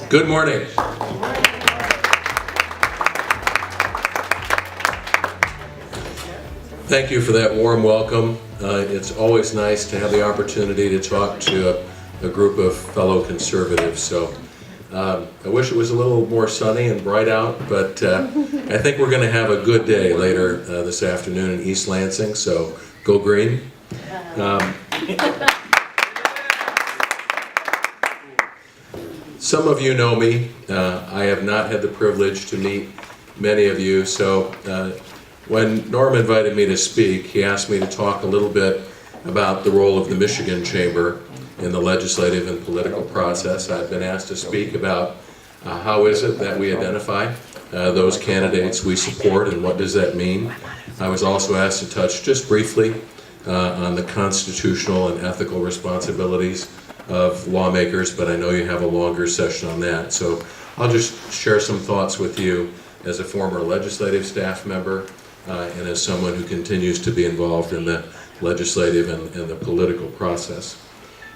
Good morning. Thank you for that warm welcome. It's always nice to have the opportunity to talk to a group of fellow conservatives. So I wish it was a little more sunny and bright out, but I think we're going to have a good day later this afternoon in East Lansing, so go green. Some of you know me. I have not had the privilege to meet many of you, so when Norm invited me to speak, he asked me to talk a little bit about the role of the Michigan Chamber in the legislative and political process. I've been asked to speak about how is it that we identify those candidates we support and what does that mean. I was also asked to touch just briefly on the constitutional and ethical responsibilities of lawmakers, but I know you have a longer session on that. So I'll just share some thoughts with you as a former legislative staff member and as someone who continues to be involved in the legislative and the political process.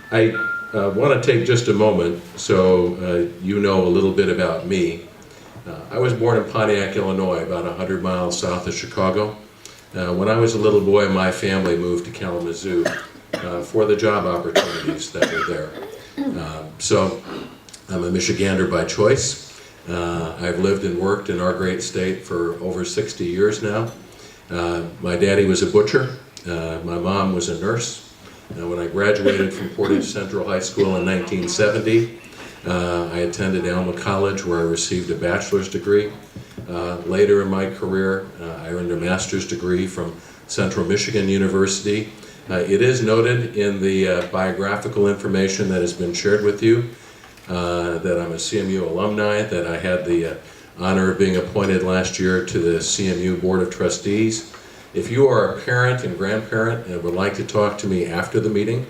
I want to take just a moment so you know a little bit about me. I was born in Pontiac, Illinois, about 100 miles south of Chicago. When I was a little boy, my family moved to Kalamazoo for the job opportunities that were there. So I'm a Michigander by choice. I've lived and worked in our great state for over 60 years now. My daddy was a butcher. My mom was a nurse. When I graduated from Portage Central High School in 1970, I attended Alma College where I received a bachelor's degree. Later in my career, I earned a master's degree from Central Michigan University. It is noted in the biographical information that has been shared with you that I'm a CMU alumni, that I had the honor of being appointed last year to the CMU Board of Trustees. If you are a parent and grandparent and would like to talk to me after the meeting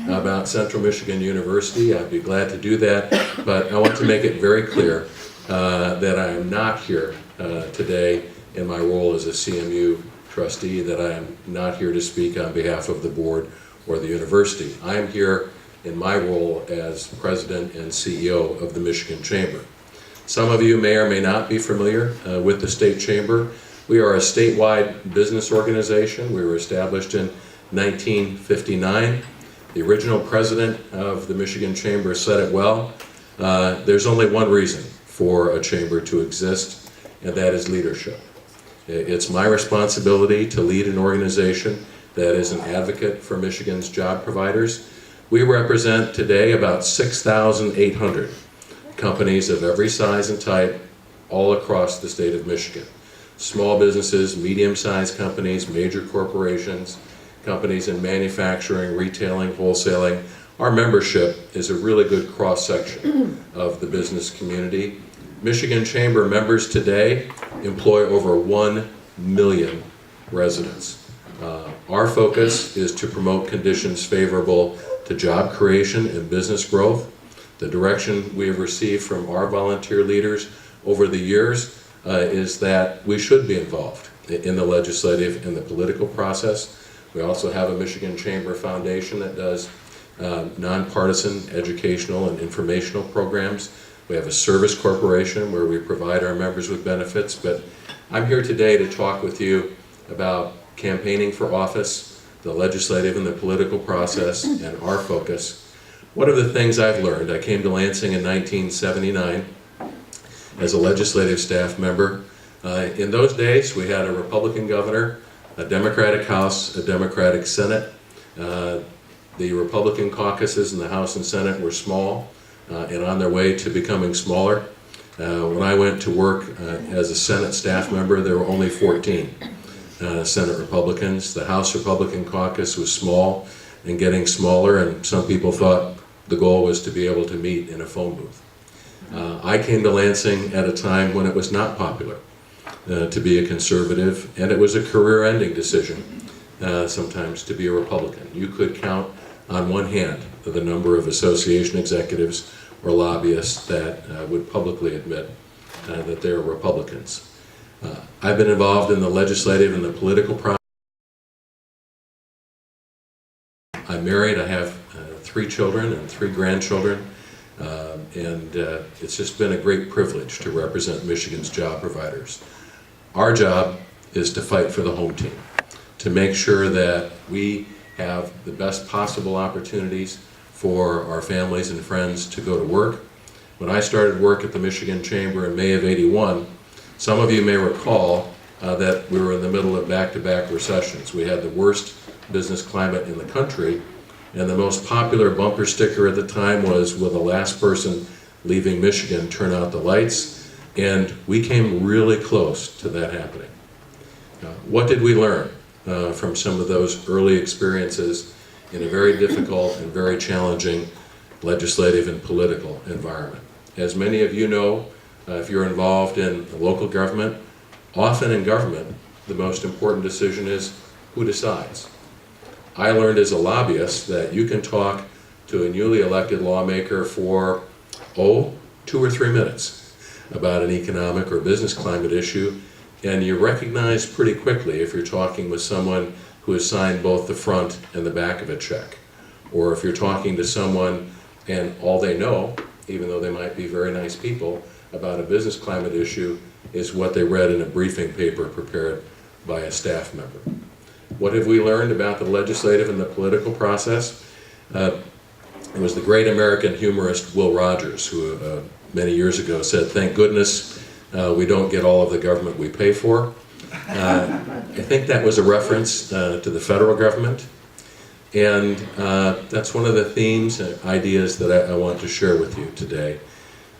about Central Michigan University, I'd be glad to do that, but I want to make it very clear that I am not here today in my role as a CMU trustee, that I am not here to speak on behalf of the board or the university. I am here in my role as president and CEO of the Michigan Chamber. Some of you may or may not be familiar with the state chamber. We are a statewide business organization. We were established in 1959. The original president of the Michigan Chamber said it well. There's only one reason for a chamber to exist, and that is leadership. It's my responsibility to lead an organization that is an advocate for Michigan's job providers. We represent today about 6,800 companies of every size and type all across the state of Michigan. Small businesses, medium-sized companies, major corporations, companies in manufacturing, retailing, wholesaling. Our membership is a really good cross-section of the business community. Michigan Chamber members today employ over 1 million residents. Our focus is to promote conditions favorable to job creation and business growth. The direction we have received from our volunteer leaders over the years is that we should be involved in the legislative and the political process. We also have a Michigan Chamber Foundation that does nonpartisan educational and informational programs. We have a service corporation where we provide our members with benefits, but I'm here today to talk with you about campaigning for office, the legislative and the political process, and our focus. One of the things I've learned, I came to Lansing in 1979 as a legislative staff member. In those days, we had a Republican governor, a Democratic House, a Democratic Senate. The Republican caucuses in the House and Senate were small and on their way to becoming smaller. When I went to work as a Senate staff member, there were only 14 Senate Republicans. The House Republican caucus was small and getting smaller, and some people thought the goal was to be able to meet in a phone booth. I came to Lansing at a time when it was not popular to be a conservative, and it was a career-ending decision sometimes to be a Republican. You could count on one hand the number of association executives or lobbyists that would publicly admit that they're Republicans. I've been involved in the legislative and the political process. I'm married. I have 3 children and 3 grandchildren. It's just been a great privilege to represent Michigan's job providers. Our job is to fight for the home team, to make sure that we have the best possible opportunities for our families and friends to go to work. When I started work at the Michigan Chamber in May of '81, some of you may recall that we were in the middle of back-to-back recessions. We had the worst business climate in the country, and the most popular bumper sticker at the time was, "Will the last person leaving Michigan turn out the lights?" And we came really close to that happening. What did we learn from some of those early experiences in a very difficult and very challenging legislative and political environment? As many of you know, if you're involved in local government, often in government, the most important decision is who decides. I learned as a lobbyist that you can talk to a newly elected lawmaker for, 2 or 3 minutes about an economic or business climate issue, and you recognize pretty quickly if you're talking with someone who has signed both the front and the back of a check, or if you're talking to someone and all they know, even though they might be very nice people, about a business climate issue is what they read in a briefing paper prepared by a staff member. What have we learned about the legislative and the political process? It was the great American humorist Will Rogers who many years ago said, "Thank goodness we don't get all of the government we pay for." I think that was a reference to the federal government, and that's one of the themes and ideas that I want to share with you today.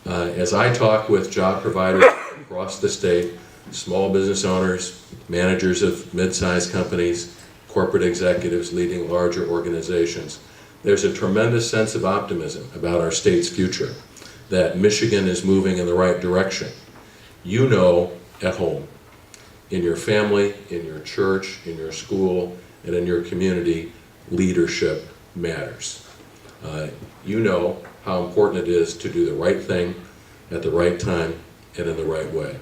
As I talk with job providers across the state, small business owners, managers of mid-sized companies, corporate executives leading larger organizations, there's a tremendous sense of optimism about our state's future, that Michigan is moving in the right direction. You know at home, in your family, in your church, in your school, and in your community, leadership matters. You know how important it is to do the right thing at the right time and in the right way.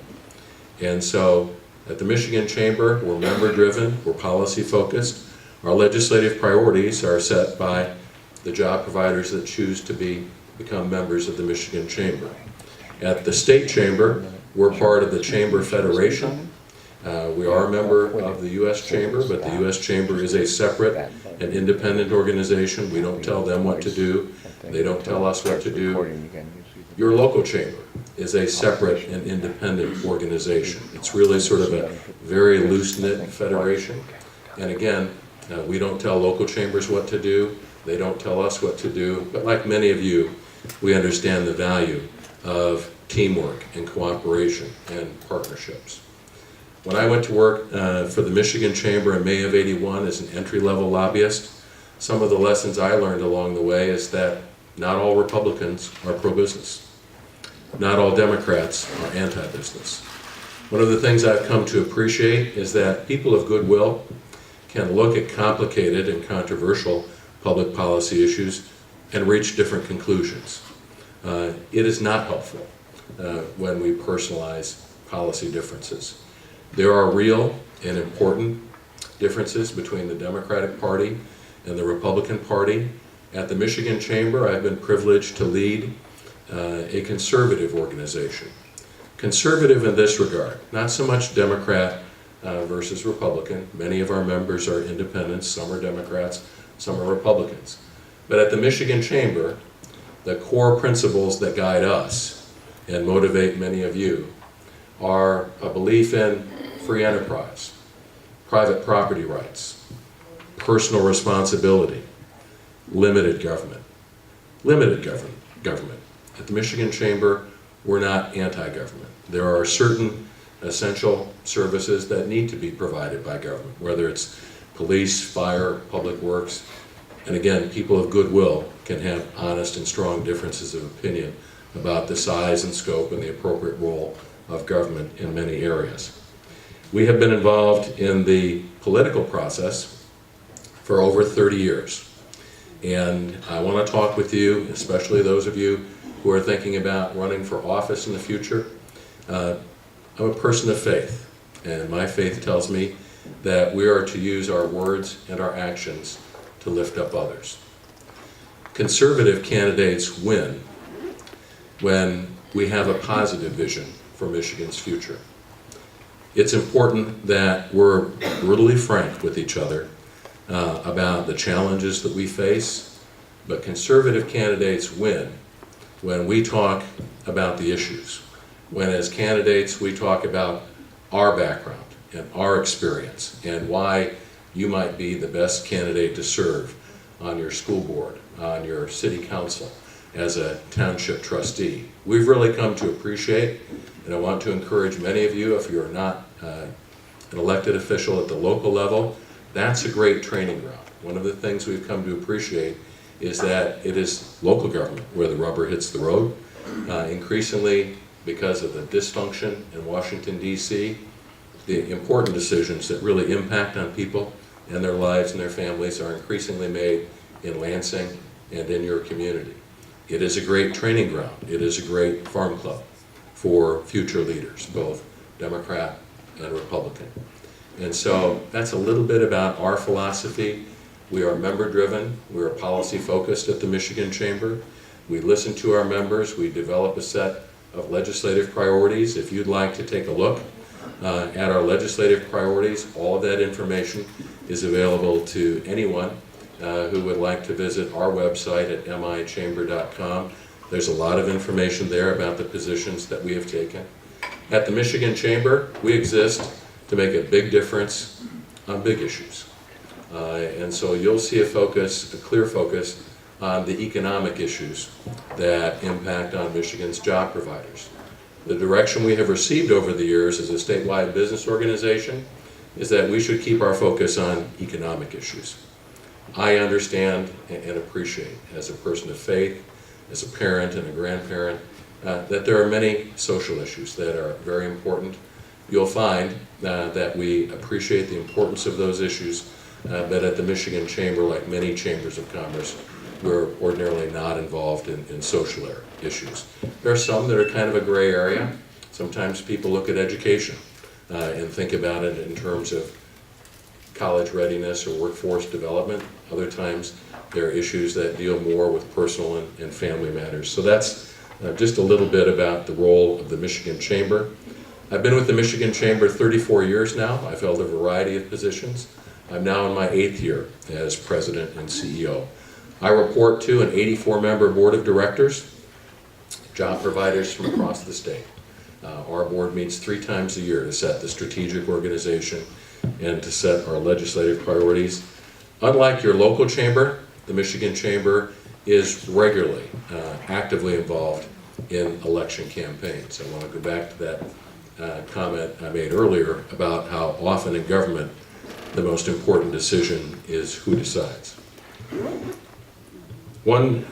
And so at the Michigan Chamber, we're member-driven, we're policy-focused. Our legislative priorities are set by the job providers that choose to become members of the Michigan Chamber. At the State Chamber, we're part of the Chamber Federation. We are a member of the U.S. Chamber, but the U.S. Chamber is a separate and independent organization. We don't tell them what to do. They don't tell us what to do. Your local chamber is a separate and independent organization. It's really sort of a very loose-knit federation. And again, we don't tell local chambers what to do. They don't tell us what to do. But like many of you, we understand the value of teamwork and cooperation and partnerships. When I went to work for the Michigan Chamber in May of '81 as an entry-level lobbyist, some of the lessons I learned along the way is that not all Republicans are pro-business. Not all Democrats are anti-business. One of the things I've come to appreciate is that people of goodwill can look at complicated and controversial public policy issues and reach different conclusions. It is not helpful when we personalize policy differences. There are real and important differences between the Democratic Party and the Republican Party. At the Michigan Chamber, I've been privileged to lead a conservative organization. Conservative in this regard, not so much Democrat versus Republican. Many of our members are independents, some are Democrats, some are Republicans. But at the Michigan Chamber, the core principles that guide us and motivate many of you are a belief in free enterprise, private property rights, personal responsibility, limited government. Limited government. At the Michigan Chamber, we're not anti-government. There are certain essential services that need to be provided by government, whether it's police, fire, public works. And again, people of goodwill can have honest and strong differences of opinion about the size and scope and the appropriate role of government in many areas. We have been involved in the political process for over 30 years. And I want to talk with you, especially those of you who are thinking about running for office in the future. I'm a person of faith, and my faith tells me that we are to use our words and our actions to lift up others. Conservative candidates win when we have a positive vision for Michigan's future. It's important that we're brutally frank with each other about the challenges that we face, but conservative candidates win when we talk about the issues, when as candidates we talk about our background and our experience and why you might be the best candidate to serve on your school board, on your city council, as a township trustee. We've really come to appreciate, and I want to encourage many of you, if you're not an elected official at the local level, that's a great training ground. One of the things we've come to appreciate is that it is local government where the rubber hits the road. Increasingly, because of the dysfunction in Washington, D.C., the important decisions that really impact on people and their lives and their families are increasingly made in Lansing and in your community. It is a great training ground. It is a great farm club for future leaders, both Democrat and Republican. And so that's a little bit about our philosophy. We are member-driven. We are policy-focused at the Michigan Chamber. We listen to our members. We develop a set of legislative priorities. If you'd like to take a look at our legislative priorities, all of that information is available to anyone who would like to visit our website at michamber.com. There's a lot of information there about the positions that we have taken. At the Michigan Chamber, we exist to make a big difference on big issues. And so you'll see a clear focus on the economic issues that impact on Michigan's job providers. The direction we have received over the years as a statewide business organization is that we should keep our focus on economic issues. I understand and appreciate, as a person of faith, as a parent and a grandparent, that there are many social issues that are very important. You'll find that we appreciate the importance of those issues, but at the Michigan Chamber, like many chambers of commerce, we're ordinarily not involved in social issues. There are some that are kind of a gray area. Sometimes people look at education and think about it in terms of college readiness or workforce development. Other times there are issues that deal more with personal and family matters. So that's just a little bit about the role of the Michigan Chamber. I've been with the Michigan Chamber 34 years now. I've held a variety of positions. I'm now in my 8th year as president and CEO. I report to an 84-member board of directors, job providers from across the state. Our board meets 3 times a year to set the strategic organization and to set our legislative priorities. Unlike your local chamber, the Michigan Chamber is regularly, actively involved in election campaigns. I want to go back to that comment I made earlier about how often in government the most important decision is who decides. One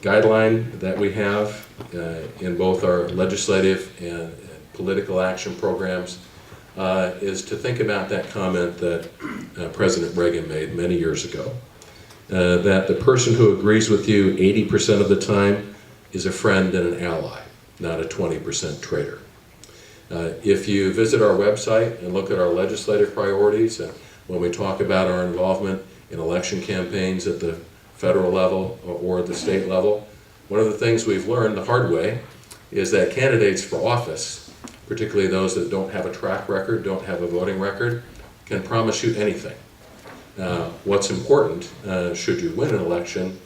guideline that we have in both our legislative and political action programs is to think about that comment that President Reagan made many years ago, that the person who agrees with you 80% of the time is a friend and an ally, not a 20% traitor. If you visit our website and look at our legislative priorities, and when we talk about our involvement in election campaigns at the federal level or at the state level, one of the things we've learned the hard way is that candidates for office, particularly those that don't have a track record, don't have a voting record, can promise you anything. What's important, should you win an election,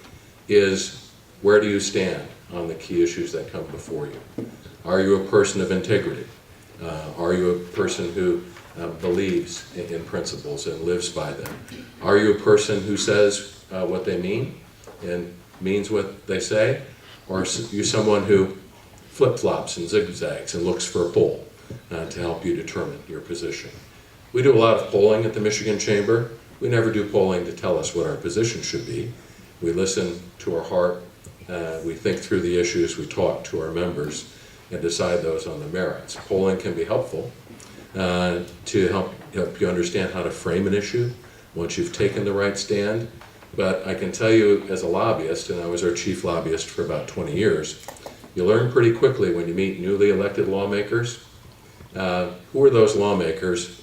is where do you stand on the key issues that come before you? Are you a person of integrity? Are you a person who believes in principles and lives by them? Are you a person who says what they mean and means what they say? Or are you someone who flip-flops and zigzags and looks for a poll to help you determine your position? We do a lot of polling at the Michigan Chamber. We never do polling to tell us what our position should be. We listen to our heart, we think through the issues, we talk to our members, and decide those on the merits. Polling can be helpful to help you understand how to frame an issue once you've taken the right stand. But I can tell you as a lobbyist, and I was our chief lobbyist for about 20 years, you learn pretty quickly when you meet newly elected lawmakers, who are those lawmakers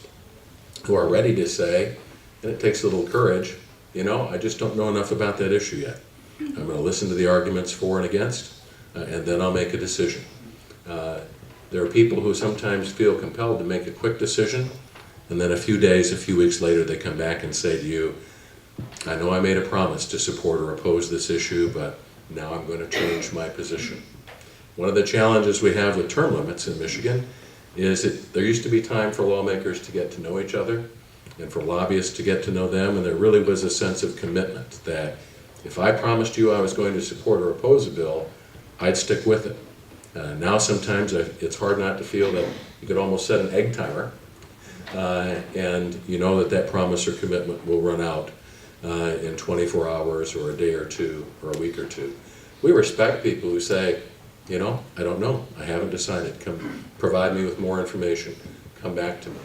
who are ready to say, and it takes a little courage, you know, I just don't know enough about that issue yet. I'm going to listen to the arguments for and against. and then I'll make a decision. There are people who sometimes feel compelled to make a quick decision, and then a few days, a few weeks later, they come back and say to you, I know I made a promise to support or oppose this issue, but now I'm going to change my position. One of the challenges we have with term limits in Michigan is that there used to be time for lawmakers to get to know each other and for lobbyists to get to know them, and there really was a sense of commitment that if I promised you I was going to support or oppose a bill, I'd stick with it. Now sometimes it's hard not to feel that you could almost set an egg timer, and you know that that promise or commitment will run out in 24 hours or a day or two or a week or two. We respect people who say, you know, I don't know, I haven't decided, come provide me with more information, come back to me.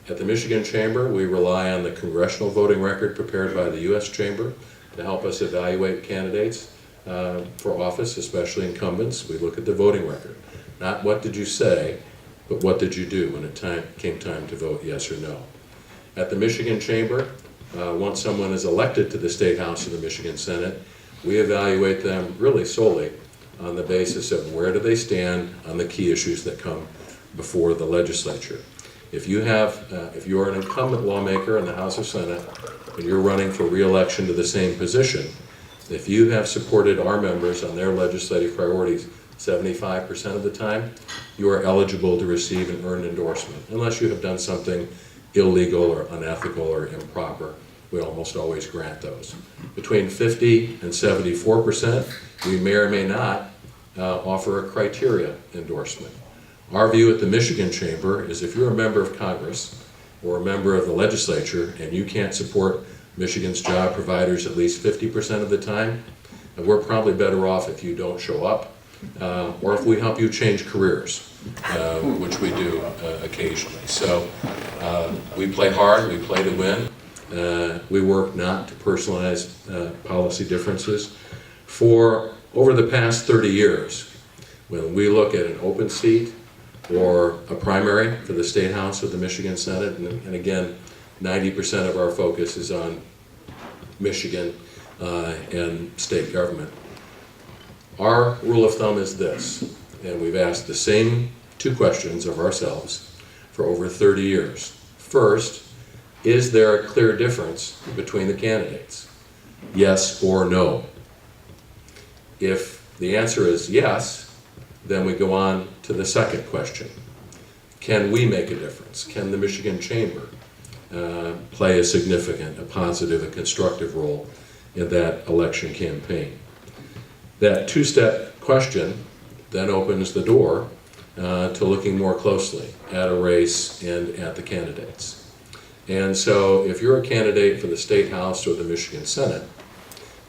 At the Michigan Chamber, we rely on the congressional voting record prepared by the U.S. Chamber to help us evaluate candidates for office, especially incumbents. We look at the voting record. Not what did you say, but what did you do when it came time to vote yes or no. At the Michigan Chamber, once someone is elected to the State House or the Michigan Senate, we evaluate them really solely on the basis of where do they stand on the key issues that come before the legislature. If you are an incumbent lawmaker in the House or Senate and you're running for re-election to the same position, if you have supported our members on their legislative priorities 75% of the time, you are eligible to receive an earned endorsement, unless you have done something illegal or unethical or improper. We almost always grant those. Between 50 and 74%, we may or may not offer a criteria endorsement. Our view at the Michigan Chamber is if you're a member of Congress or a member of the legislature and you can't support Michigan's job providers at least 50% of the time, we're probably better off if you don't show up, or if we help you change careers, which we do occasionally. So we play hard, we play to win. We work not to personalize policy differences. For over the past 30 years, when we look at an open seat or a primary for the State House or the Michigan Senate, and again, 90% of our focus is on Michigan and state government. Our rule of thumb is this, and we've asked the same two questions of ourselves for over 30 years. First, is there a clear difference between the candidates? Yes or no? If the answer is yes, then we go on to the second question. Can we make a difference? Can the Michigan Chamber play a significant, a positive, a constructive role in that election campaign? That two-step question then opens the door to looking more closely at a race and at the candidates. And so if you're a candidate for the State House or the Michigan Senate,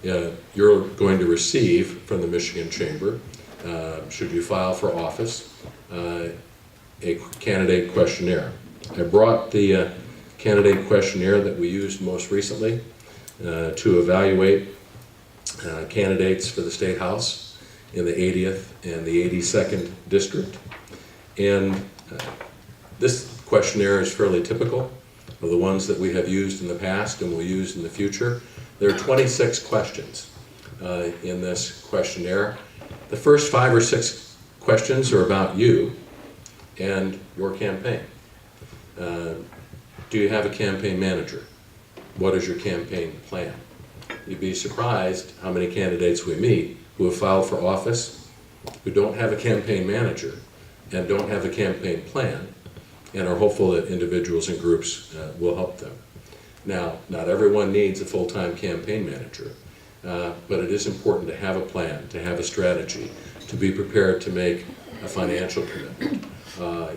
you're going to receive from the Michigan Chamber, should you file for office, a candidate questionnaire. I brought the candidate questionnaire that we used most recently to evaluate candidates for the State House in the 80th and the 82nd District. And this questionnaire is fairly typical of the ones that we have used in the past and will use in the future. There are 26 questions in this questionnaire. The first 5 or 6 questions are about you and your campaign. Do you have a campaign manager? What is your campaign plan? You'd be surprised how many candidates we meet who have filed for office, who don't have a campaign manager and don't have a campaign plan, and are hopeful that individuals and groups will help them. Now, not everyone needs a full-time campaign manager, but it is important to have a plan, to have a strategy, to be prepared to make a financial commitment,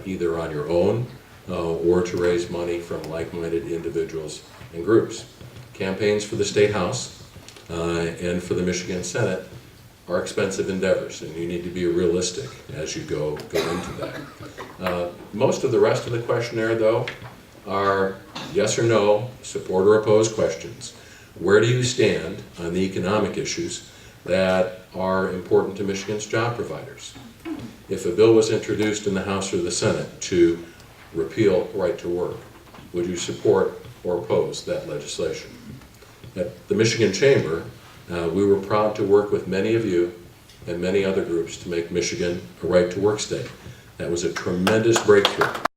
either on your own or to raise money from like-minded individuals and groups. Campaigns for the State House and for the Michigan Senate are expensive endeavors, and you need to be realistic as you go into that. Most of the rest of the questionnaire, though, are yes or no, support or oppose questions. Where do you stand on the economic issues that are important to Michigan's job providers? If a bill was introduced in the House or the Senate to repeal right to work, would you support or oppose that legislation? At the Michigan Chamber, we were proud to work with many of you and many other groups to make Michigan a right-to-work state. That was a tremendous breakthrough.